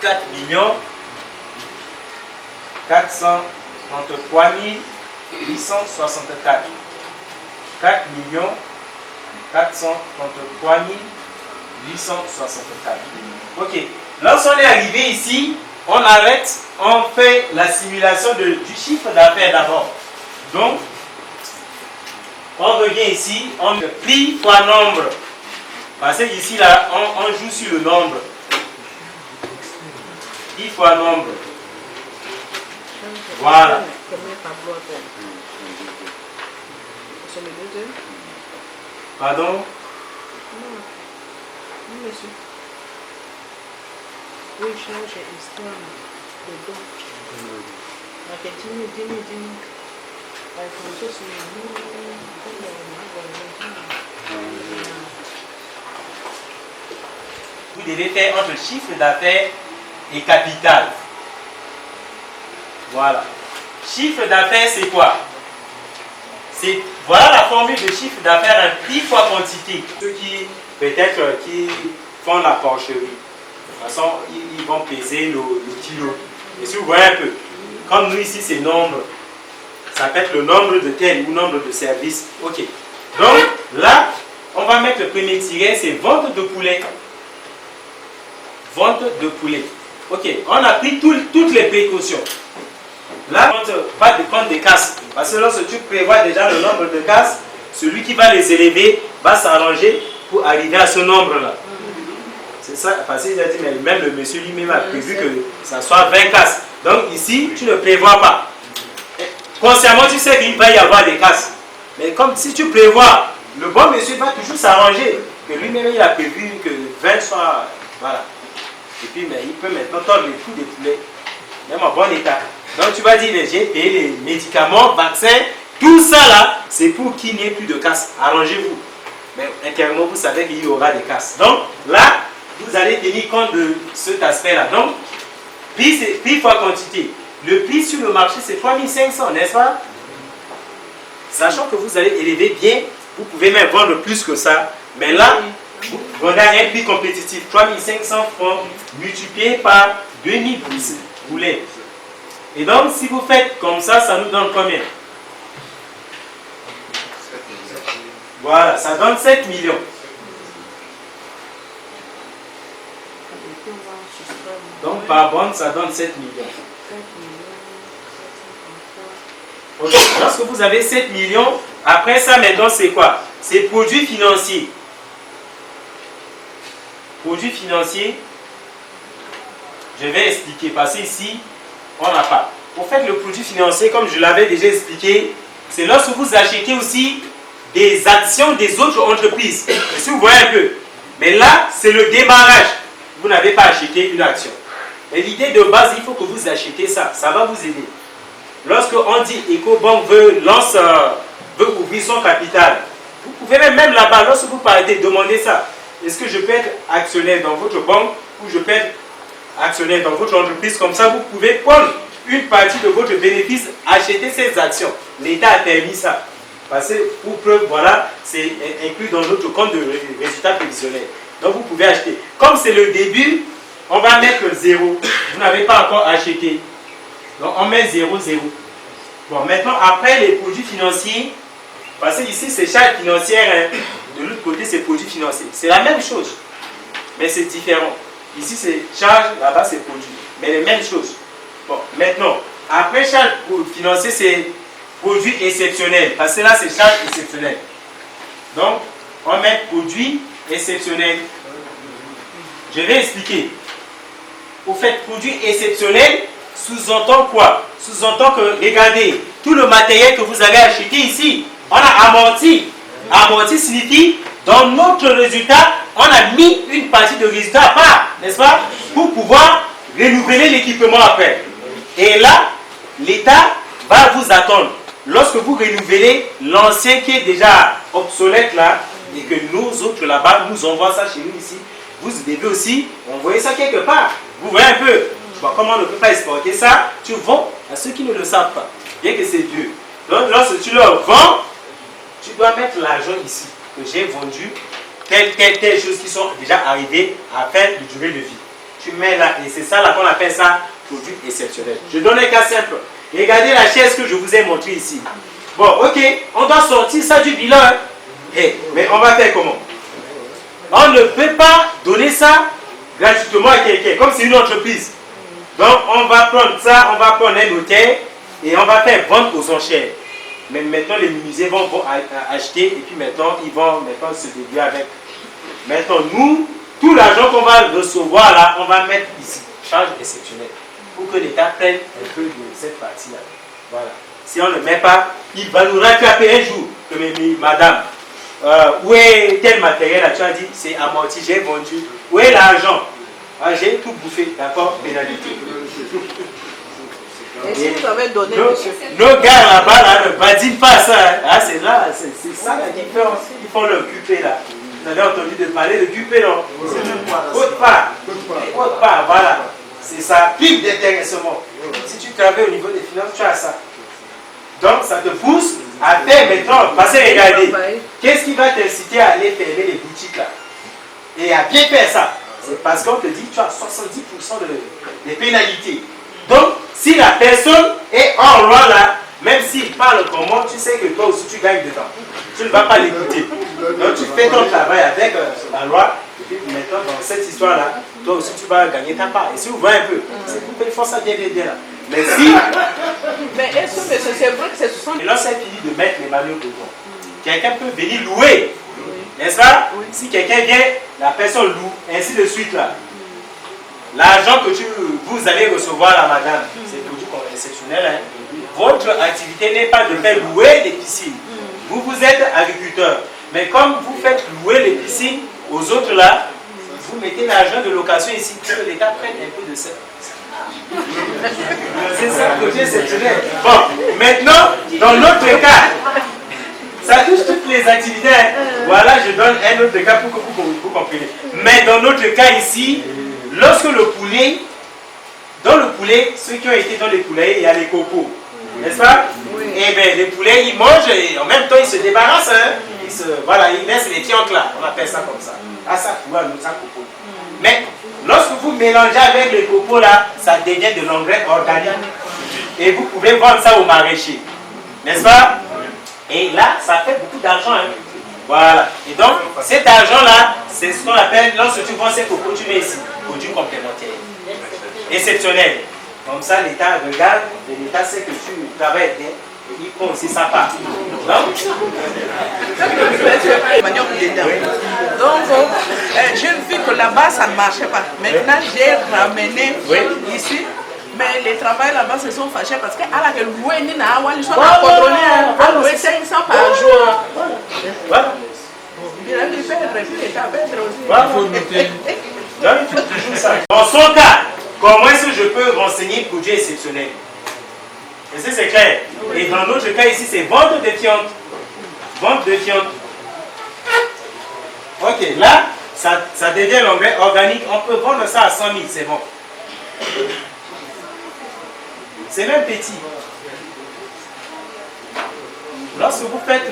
4 433 864. 4 433 864. Ok. Lorsqu'on est arrivé ici, on arrête, on fait la simulation du chiffre d'affaires d'abord. Donc, on revient ici, on prix fois nombre. Parce que ici, là, on joue sur le nombre. Prix fois nombre. Voilà. Pardon? Non, monsieur. Oui, charge histoire de don. Ok, dis-nous. Vous devez faire entre chiffre d'affaires et capital. Voilà. Chiffre d'affaires, c'est quoi? Voilà la formule de chiffre d'affaires, un prix fois quantité. Ceux qui, peut-être, qui font la porcherie, de toute façon, ils vont peser le kilo. Et si vous voyez un peu, comme nous ici, c'est nombre. Ça peut être le nombre de tel ou nombre de services. Ok. Donc, là, on va mettre le premier tiret, c'est vente de poulet. Vente de poulet. Ok. On a pris toutes les précautions. Là, pas de compte des casses. Parce que lorsque tu prévois déjà le nombre de casses, celui qui va les élever va s'arranger pour arriver à ce nombre-là. C'est ça, parce qu'il a dit, mais même le monsieur lui-même a prévu que ça soit 20 casses. Donc ici, tu ne prévois pas. Consciemment, tu sais qu'il va y avoir des casses. Mais comme si tu prévois, le bon monsieur va toujours s'arranger. Que lui-même, il a prévu que 20 soit... Voilà. Et puis, mais il peut maintenant tordre les coups des poulets. Même en bon état. Donc tu vas dire, j'ai payé les médicaments, vaccins, tout ça là, c'est pour qu'il n'y ait plus de casse. Arrangez-vous. Mais intérieurement, vous savez qu'il y aura des casses. Donc là, vous allez tenir compte de cet aspect-là. Donc, prix fois quantité. Le prix sur le marché, c'est 3500, n'est-ce pas? Sachant que vous allez élever bien, vous pouvez même vendre plus que ça. Mais là, vous vendez un prix compétitif. 3500 francs multiplié par 2000 boulets. Et donc, si vous faites comme ça, ça nous donne combien? Voilà, ça donne 7 millions. Donc, par bande, ça donne 7 millions. Okay. Lorsque vous avez 7 millions, après ça, maintenant, c'est quoi? C'est produits financiers. Produits financiers, je vais expliquer, parce qu'ici, on n'a pas. Au fait, le produit financier, comme je l'avais déjà expliqué, c'est lorsque vous achetez aussi des actions des autres entreprises. Si vous voyez un peu. Mais là, c'est le démarrage. Vous n'avez pas acheté une action. Mais l'idée de base, il faut que vous achetez ça. Ça va vous aider. Lorsque on dit EcoBank veut ouvrir son capital, vous pouvez même là-bas, lorsque vous partez, demander ça. Est-ce que je peux être actionnaire dans votre banque ou je peux être actionnaire dans votre entreprise? Comme ça, vous pouvez prendre une partie de votre bénéfice, acheter ces actions. L'État a permis ça. Parce que, pour preuve, voilà, c'est inclus dans notre compte de résultats prévisionnels. Donc, vous pouvez acheter. Comme c'est le début, on va mettre 0. Vous n'avez pas encore acheté. Donc, on met 0, 0. Bon, maintenant, après les produits financiers, parce que ici, c'est charge financière, hein. De l'autre côté, c'est produits financiers. C'est la même chose, mais c'est différent. Ici, c'est charge, là-bas, c'est produit. Mais les mêmes choses. Bon, maintenant, après charge financière, c'est produit exceptionnel. Parce que là, c'est charge exceptionnelle. Donc, on met produit exceptionnel. Je vais expliquer. Au fait, produit exceptionnel sous-entend quoi? Sous-entend que, regardez, tout le matériel que vous avez acheté ici, on a amorti. Amorti signifie, dans notre résultat, on a mis une partie de résultat à part, n'est-ce pas? Pour pouvoir renouveler l'équipement après. Et là, l'État va vous attendre. Lorsque vous renouvelez l'ancien qui est déjà obsolète là, et que nous autres là-bas, nous envoie ça chez nous ici, vous devez aussi envoyer ça quelque part. Vous voyez un peu, bon, comment on ne peut pas exporter ça? Tu vends à ceux qui ne le savent pas, bien que c'est vieux. Donc lorsque tu leur vends, tu dois mettre l'argent ici, que j'ai vendu telle chose qui sont déjà arrivées à fin de durée de vie. tu mets là. Et c'est ça là qu'on appelle ça produit exceptionnel. Je donne un cas simple. Regardez la chaise que je vous ai montrée ici. Bon, ok, on doit sortir ça du bilan. Hein. Mais on va faire comment? On ne peut pas donner ça gratuitement à quelqu'un, comme c'est une entreprise. Donc, on va prendre ça, on va prendre un notaire et on va faire vendre aux enchères. Mais maintenant, les musées vont acheter et puis maintenant, ils vont se débrouiller avec. Maintenant, nous, tout l'argent qu'on va recevoir là, on va mettre ici, charge exceptionnelle, pour que l'État prenne un peu de cette partie-là. Voilà. Si on ne le met pas, il va nous rattraper un jour. Madame, où est tel matériel là? Tu as dit, c'est amorti, j'ai vendu. Où est l'argent? Ah, j'ai tout bouffé, d'accord, pénalité. Et si vous avez donné, nos gars là-bas, là, ne badinent pas ça. Hein. Ah, c'est là, c'est ça la différence. Ils font le QP là. Vous avez entendu de parler de QP, non? Autre part. Autre part, voilà. C'est ça, plus d'intéressement. Si tu travailles au niveau des finances, tu as ça. Donc, ça te pousse à faire maintenant. Parce que regardez, qu'est-ce qui va t'inciter à aller fermer les boutiques là? Et à bien faire ça. C'est parce qu'on te dit que tu as 70% des pénalités. Donc, si la personne est hors loi là, même s'il parle comment, tu sais que toi aussi tu gagnes dedans. Tu ne vas pas l'écouter. Donc, tu fais ton travail avec la loi. Et puis maintenant, dans cette histoire-là, toi aussi tu vas gagner ta part. Et si vous voyez un peu, c'est pour qu'ils font ça bien là. Mais si. Mais est-ce que c'est vrai que c'est 60? Et lorsqu'elle finit de mettre les manuels dedans, quelqu'un peut venir louer. N'est-ce pas? Oui. Si quelqu'un vient, la personne loue, ainsi de suite là. L'argent que vous allez recevoir là, madame, c'est produit exceptionnel. Hein. Votre activité n'est pas de faire louer des piscines. Vous êtes agriculteur. Mais comme vous faites louer les piscines aux autres là, vous mettez l'argent de location ici pour que l'État prenne un peu de ça. C'est ça le produit exceptionnel. Bon, maintenant, dans notre cas, ça touche toutes les activités. Voilà, je donne un autre cas pour que vous compreniez. Mais dans notre cas ici, lorsque le poulet, dans le poulet, ceux qui ont été dans les poulets, il y a les copeaux. N'est-ce pas? Oui. Et bien, les poulets, ils mangent et en même temps, ils se débarrassent. Hein. Voilà, ils laissent les fientes là. On appelle ça comme ça. Ah, ça pourra, nous, ça copeaux. Mais lorsque vous mélangez avec les copeaux là, ça devient de l'engrais organique. Et vous pouvez vendre ça aux maraîchers. N'est-ce pas? Et là, ça fait beaucoup d'argent. Hein. Voilà. Et donc, cet argent-là, c'est ce qu'on appelle, lorsque tu vends ces copeaux, tu mets ici, produit complémentaire. Exceptionnel. Comme ça, l'État regarde et l'État sait que tu travailles bien. Et il prend aussi sa part. Donc, j'ai vu que là-bas, ça ne marchait pas. Maintenant, j'ai ramené ici. Mais les travailleurs là-bas se sont fâchés parce qu'à la louer, ils sont contrôlés à louer 500 par jour. Voilà. Dans son cas, comment est-ce que je peux renseigner produit exceptionnel? Est-ce que c'est clair? Et dans notre cas ici, c'est vente de fientes. Vente de fientes. Ok, là, ça devient l'engrais organique. On peut vendre ça à 100 000, c'est bon. C'est même petit. Lorsque vous faites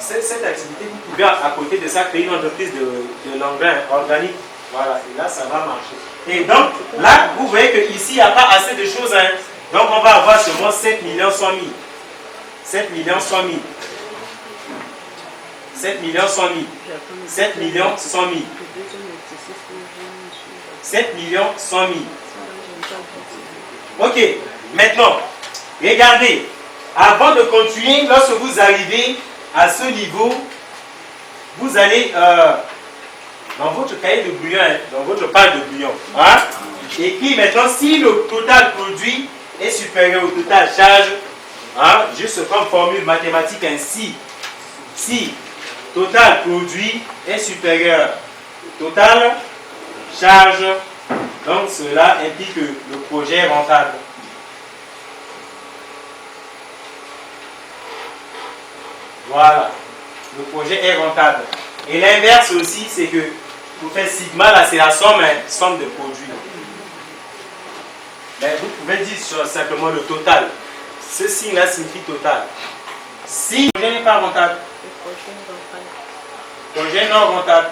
cette activité, vous pouvez à côté de ça créer une entreprise de l'engrais organique. Voilà, et là ça va marcher. Et donc là, vous voyez qu'ici il n'y a pas assez de choses. Hein. Donc on va avoir seulement 7 100 000. 7 100 000. 7 100 000. 7 100 000. 7 100 000. Ok. Maintenant, regardez, avant de continuer, lorsque vous arrivez à ce niveau, vous allez dans votre cahier de bouillon, dans votre page de bouillon, hein, et puis maintenant, si le total produit est supérieur au total charge, hein, juste comme formule mathématique ainsi, si total produit est supérieur au total charge, donc cela implique que le projet est rentable. Voilà, le projet est rentable. Et l'inverse aussi, c'est que pour faire sigma, là, c'est la somme, hein, somme de produits. Mais vous pouvez dire simplement le total. Ce signe-là signifie total. Si le projet n'est pas rentable, projet non rentable.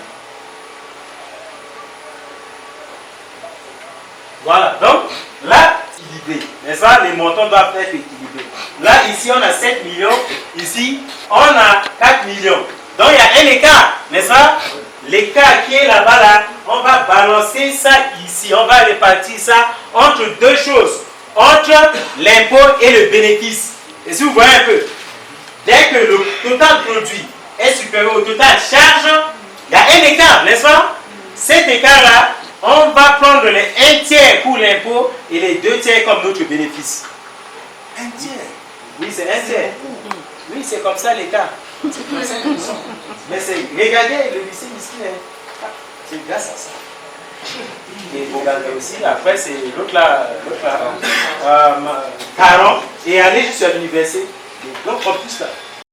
Voilà, donc là, équilibré. Mais ça, les montants doivent être équilibrés. Là, ici, on a 7 millions. Ici, on a 4 millions. Donc, il y a un écart, n'est-ce pas? L'écart qui est là-bas, là, on va balancer ça ici. On va répartir ça entre deux choses. Entre l'impôt et le bénéfice. Et si vous voyez un peu, dès que le total produit est supérieur au total charge, il y a un écart, n'est-ce pas? Cet écart-là, on va prendre les 1 tiers pour l'impôt et les 2 tiers comme notre bénéfice. 1 tiers? Oui, c'est 1 tiers. Oui, c'est comme ça l'écart. Mais regardez le lycée ici, c'est grâce à ça. Et vous regardez aussi, après c'est l'autre là, 40, et aller jusqu'à l'université. Donc en plus là.